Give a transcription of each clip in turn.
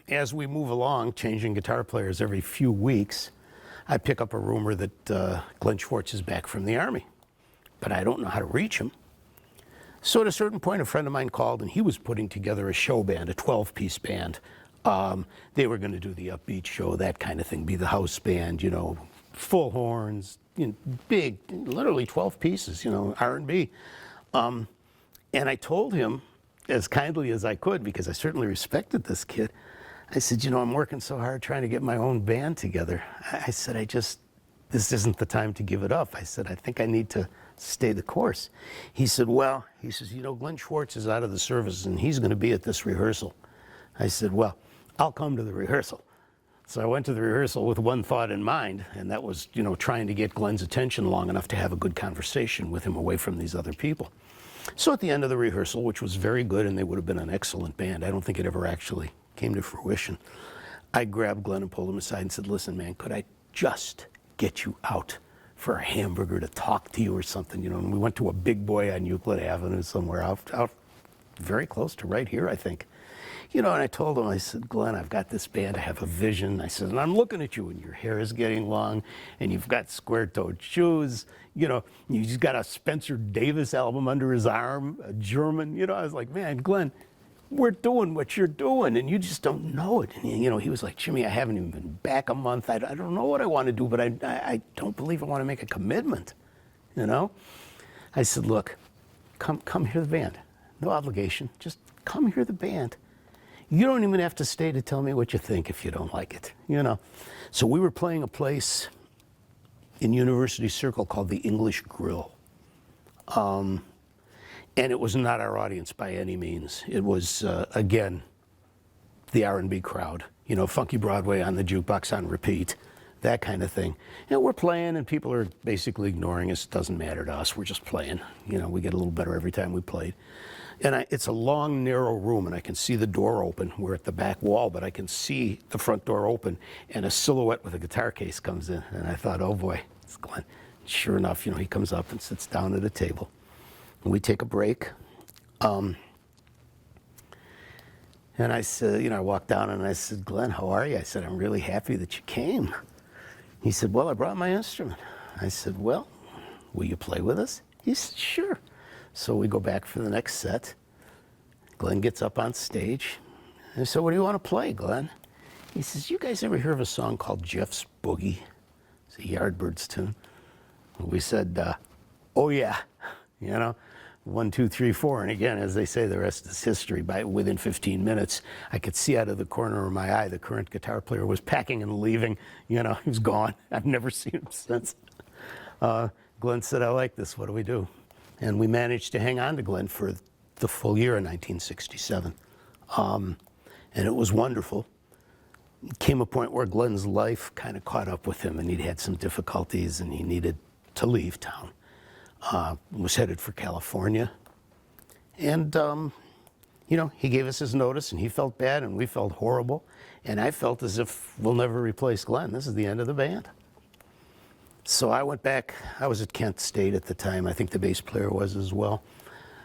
As we move along, changing guitar players every few weeks, I pick up a rumor that Glenn Schwartz is back from the Army, but I don't know how to reach him. So at a certain point, a friend of mine called, and he was putting together a show band, a 12-piece band. They were going to do the upbeat show, that kind of thing, be the house band, you know, full horns, you know, big, literally 12 pieces, you know, R&B. And I told him, as kindly as I could, because I certainly respected this kid, I said, you know, I'm working so hard trying to get my own band together. I said, this isn't the time to give it up. I said, I think I need to stay the course. He said, well, he says, you know, Glenn Schwartz is out of the service and he's going to be at this rehearsal. I said, well, I'll come to the rehearsal. So I went to the rehearsal with one thought in mind, and that was, you know, trying to get Glenn's attention long enough to have a good conversation with him away from these other people. So at the end of the rehearsal, which was very good, and they would have been an excellent band, I don't think it ever actually came to fruition, I grabbed Glenn and pulled him aside and said, listen, man, could I just get you out for a hamburger to talk to you or something? You know, and we went to a Big Boy on Euclid Avenue somewhere out very close to right here, I think. You know, and I told him, I said, Glenn, I've got this band, I have a vision. I said, and I'm looking at you, and your hair is getting long, and you've got square-toed shoes. You know, you've got a Spencer Davis album under his arm, a German. You know, I was like, man, Glenn, we're doing what you're doing, and you just don't know it. And, you know, he was like, Jimmy, I haven't even been back a month. I don't know what I want to do, but I don't believe I want to make a commitment, you know? I said, look, come hear the band. No obligation. Just come hear the band. You don't even have to stay to tell me what you think if you don't like it, you know. So we were playing a place in University Circle called the English Grill. And it was not our audience by any means. It was, again, the R&B crowd. You know, Funky Broadway on the jukebox on repeat, that kind of thing. And we're playing and people are basically ignoring us. It doesn't matter to us. We're just playing. You know, we get a little better every time we played. And it's a long, narrow room, and I can see the door open. We're at the back wall, but I can see the front door open, and a silhouette with a guitar case comes in. And I thought, oh boy, it's Glenn. Sure enough, you know, he comes up and sits down at a table. And we take a break. And I said, you know, I walked down and I said, Glenn, how are you? I said, I'm really happy that you came. He said, well, I brought my instrument. I said, well, will you play with us? He said, sure. So we go back for the next set. Glenn gets up on stage. And I said, what do you want to play, Glenn? He says, you guys ever hear of a song called Jeff's Boogie? It's a Yardbirds tune. We said, oh yeah, you know, 1, 2, 3, 4. And again, as they say, the rest is history. Within 15 minutes, I could see out of the corner of my eye the current guitar player was packing and leaving. You know, he was gone. I've never seen him since. Glenn said, I like this. What do we do? And we managed to hang on to Glenn for the full year in 1967. And it was wonderful. It came a point where Glenn's life kind of caught up with him, and he'd had some difficulties, and he needed to leave town. Was headed for California. And, you know, he gave us his notice, and he felt bad, and we felt horrible. And I felt as if we'll never replace Glenn. This is the end of the band. So I went back. I was at Kent State at the time. I think the bass player was as well.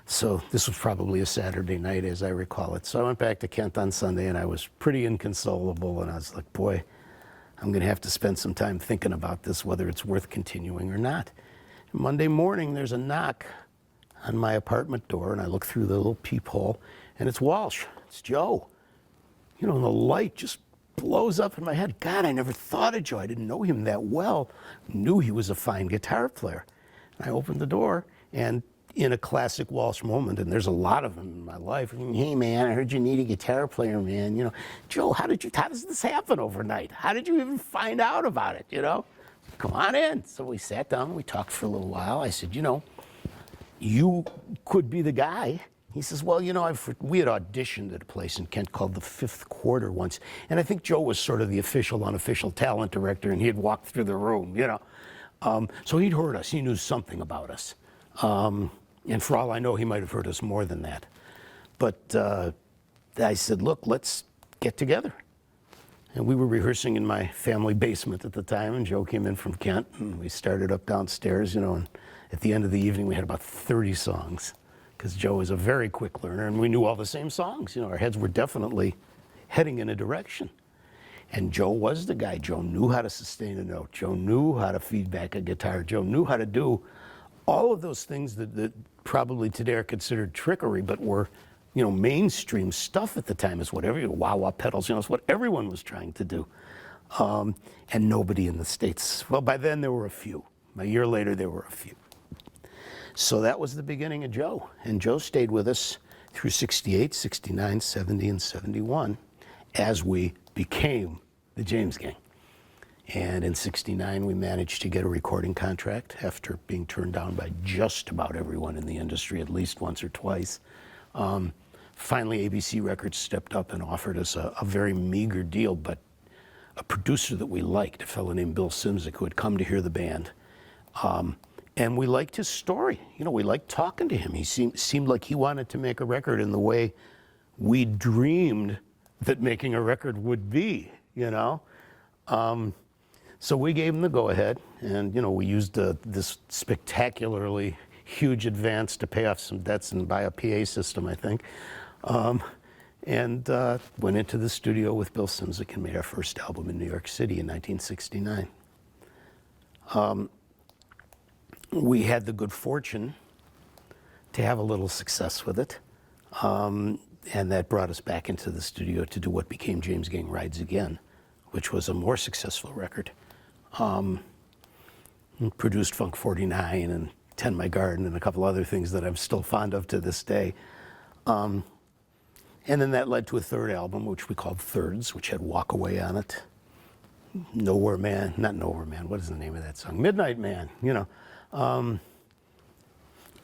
So this was probably a Saturday night, as I recall it. So I went back to Kent on Sunday, and I was pretty inconsolable. And I was like, boy, I'm going to have to spend some time thinking about this, whether it's worth continuing or not. And Monday morning, there's a knock on my apartment door, and I look through the little peephole, and it's Walsh. It's Joe. You know, and the light just blows up in my head. God, I never thought of Joe. I didn't know him that well. Knew he was a fine guitar player. And I opened the door, and in a classic Walsh moment, and there's a lot of them in my life, hey man, I heard you need a guitar player, man. You know, Joe, how does this happen overnight? How did you even find out about it, you know? Come on in. So we sat down, we talked for a little while. I said, you know, you could be the guy. He says, well, you know, we had auditioned at a place in Kent called the Fifth Quarter once, and I think Joe was sort of the official, unofficial talent director, and he had walked through the room, you know. So he'd heard us. He knew something about us. And for all I know, he might have heard us more than that. But I said, look, let's get together. And we were rehearsing in my family basement at the time, and Joe came in from Kent, and we started up downstairs, you know, and at the end of the evening, we had about 30 songs. because Joe is a very quick learner, and we knew all the same songs. You know, our heads were definitely heading in a direction. And Joe was the guy. Joe knew how to sustain a note. Joe knew how to feedback a guitar. Joe knew how to do all of those things that probably today are considered trickery, but were, you know, mainstream stuff at the time. Is whatever, you know, wah-wah pedals, you know, it's what everyone was trying to do. And nobody in the States. Well, by then there were a few. A year later, there were a few. So that was the beginning of Joe. And Joe stayed with us through 68, 69, 70, and 71 as we became the James Gang. And in 69, we managed to get a recording contract after being turned down by just about everyone in the industry, at least once or twice. Finally, ABC Records stepped up and offered us a very meager deal, but a producer that we liked, a fellow named Bill Simzik, who had come to hear the band. And we liked his story. You know, we liked talking to him. He seemed like he wanted to make a record in the way we dreamed that making a record would be, you know. So we gave him the go-ahead, and, you know, we used this spectacularly huge advance to pay off some debts and buy a PA system, I think. And went into the studio with Bill Simzik and made our first album in New York City in 1969. We had the good fortune to have a little success with it. And that brought us back into the studio to do what became James Gang Rides Again, which was a more successful record. Produced Funk 49 and Tend My Garden and a couple other things that I'm still fond of to this day. And then that led to a third album, which we called Thirds, which had Walk Away on it. Nowhere Man, not Nowhere Man, what is the name of that song? Midnight Man, you know.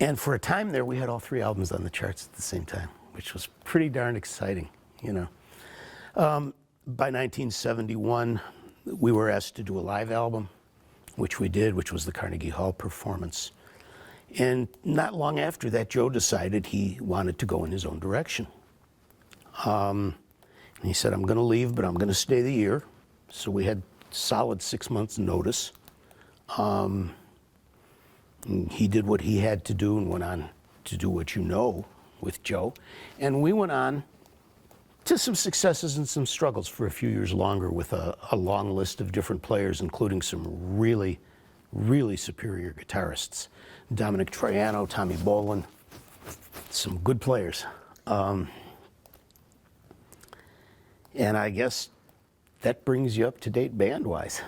And for a time there, we had all three albums on the charts at the same time, which was pretty darn exciting, you know. By 1971, we were asked to do a live album, which we did, which was the Carnegie Hall performance. And not long after that, Joe decided he wanted to go in his own direction. And he said, I'm going to leave, but I'm going to stay the year. So we had solid 6 months notice. He did what he had to do and went on to do what you know with Joe. And we went on to some successes and some struggles for a few years longer with a long list of different players, including some really, really superior guitarists. Dominic Troiano, Tommy Bolin, some good players. And I guess that brings you up to date band-wise.